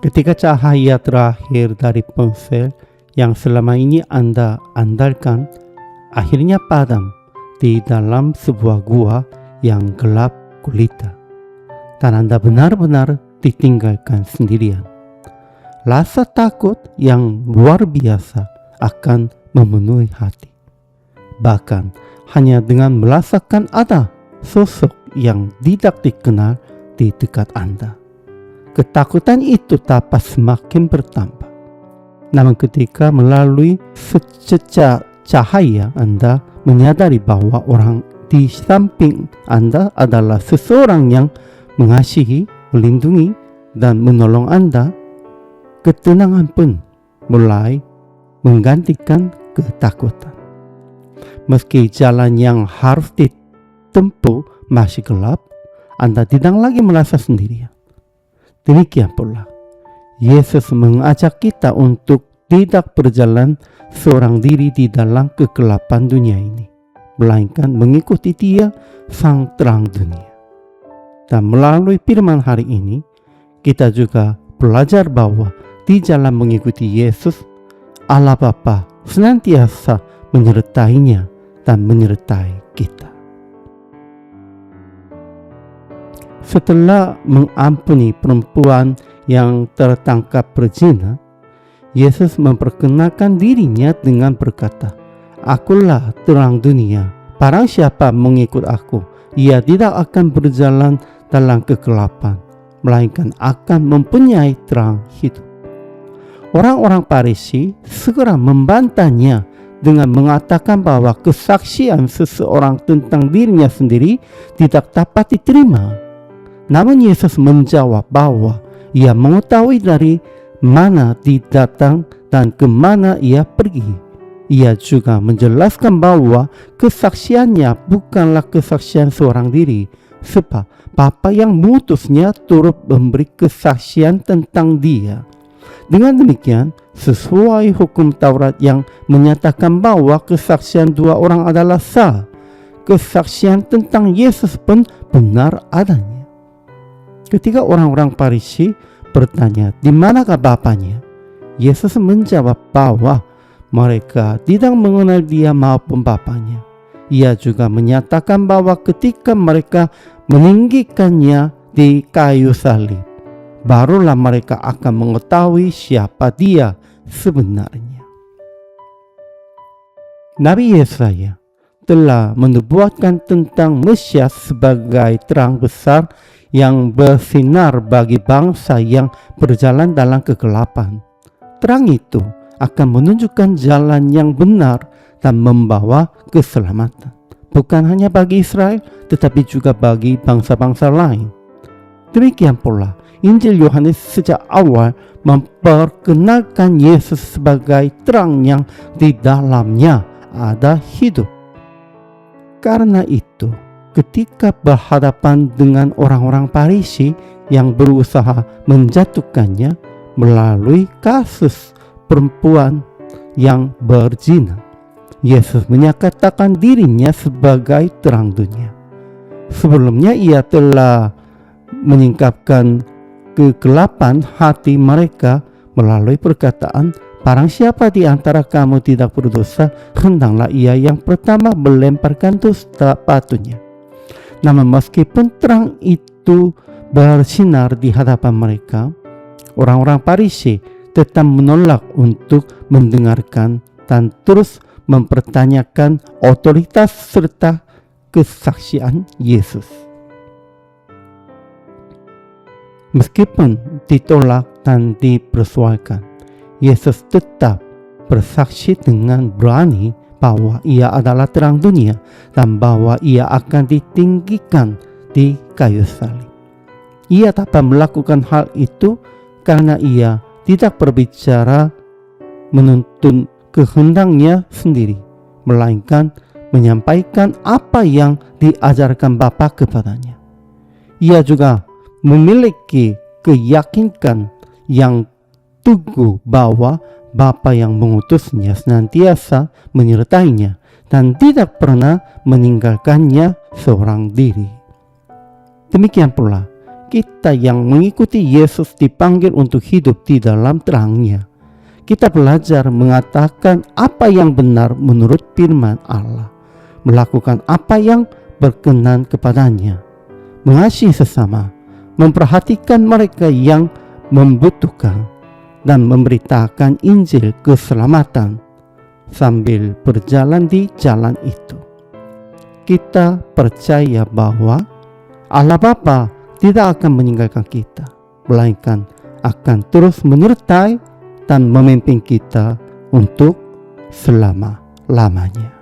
Ketika cahaya terakhir dari ponsel yang selama ini Anda andalkan akhirnya padam di dalam sebuah gua yang gelap gulita, dan Anda benar-benar ditinggalkan sendirian. Rasa takut yang luar biasa akan memenuhi hati. Bahkan hanya dengan merasakan ada sosok yang tidak dikenal di dekat Anda, ketakutan itu dapat semakin bertambah. Namun ketika melalui sececah cahaya Anda menyadari bahwa orang di samping Anda adalah seseorang yang mengasihi, melindungi, dan menolong Anda, ketenangan pun mulai menggantikan ketakutan. Meski jalan yang harus ditempuh masih gelap, Anda tidak lagi merasa sendirian. Demikian pula, Yesus mengajak kita untuk tidak berjalan seorang diri di dalam kegelapan dunia ini, melainkan mengikuti Dia, Sang Terang Dunia. Dan melalui firman hari ini, kita juga belajar bahwa di jalan mengikuti Yesus, Allah Bapa senantiasa menyertainya dan menyertai kita. Setelah mengampuni perempuan yang tertangkap berzina, Yesus memperkenalkan dirinya dengan berkata, "Akulah terang dunia. Barang siapa mengikut aku, ia tidak akan berjalan dalam kegelapan, melainkan akan mempunyai terang hidup." Orang-orang Farisi segera membantahnya dengan mengatakan bahwa kesaksian seseorang tentang dirinya sendiri tidak dapat diterima. Namun Yesus menjawab bahwa Ia mengetahui dari mana dia datang dan kemana Ia pergi. Ia juga menjelaskan bahwa kesaksiannya bukanlah kesaksian seorang diri, sebab Bapa yang mengutusnya turut memberi kesaksian tentang Dia. Dengan demikian, sesuai hukum Taurat yang menyatakan bahwa kesaksian dua orang adalah sah, kesaksian tentang Yesus pun benar adanya. Ketika orang-orang Farisi bertanya, "Di manakah Bapanya?" Yesus menjawab bahwa mereka tidak mengenal Dia maupun Bapanya. Ia juga menyatakan bahwa ketika mereka meninggikannya di kayu salib, barulah mereka akan mengetahui siapa Dia sebenarnya. Nabi Yesaya telah menubuatkan tentang Mesias sebagai terang besar yang bersinar bagi bangsa yang berjalan dalam kegelapan. Terang itu akan menunjukkan jalan yang benar dan membawa keselamatan, bukan hanya bagi Israel, tetapi juga bagi bangsa-bangsa lain. Demikian pula, Injil Yohanes sejak awal memperkenalkan Yesus sebagai terang yang di dalamnya ada hidup. Karena itu, ketika berhadapan dengan orang-orang Farisi yang berusaha menjatuhkannya melalui kasus perempuan yang berzina, Yesus menyatakan dirinya sebagai terang dunia. Sebelumnya Ia telah menyingkapkan kegelapan hati mereka melalui perkataan, "Barang siapa di antara kamu tidak berdosa, hendaklah ia yang pertama melemparkan dusta batunya." Namun meskipun terang itu bersinar di hadapan mereka, orang-orang Farisi tetap menolak untuk mendengarkan dan terus mempertanyakan otoritas serta kesaksian Yesus. Meskipun ditolak dan dipersoalkan, Yesus tetap bersaksi dengan berani bahwa Ia adalah terang dunia dan bahwa Ia akan ditinggikan di kayu salib. Ia dapat melakukan hal itu karena Ia tidak berbicara menuntun kehendaknya sendiri, melainkan menyampaikan apa yang diajarkan Bapa kepadanya. Ia juga memiliki keyakinan yang teguh bahwa Bapa yang mengutusnya senantiasa menyertainya dan tidak pernah meninggalkannya seorang diri. Demikian pula, kita yang mengikuti Yesus dipanggil untuk hidup di dalam terang-Nya. Kita belajar mengatakan apa yang benar menurut firman Allah, melakukan apa yang berkenan kepadanya, mengasihi sesama, memperhatikan mereka yang membutuhkan, dan memberitakan Injil keselamatan sambil berjalan di jalan itu. Kita percaya bahwa Allah Bapa tidak akan meninggalkan kita, melainkan akan terus menyertai dan memimpin kita untuk selama-lamanya.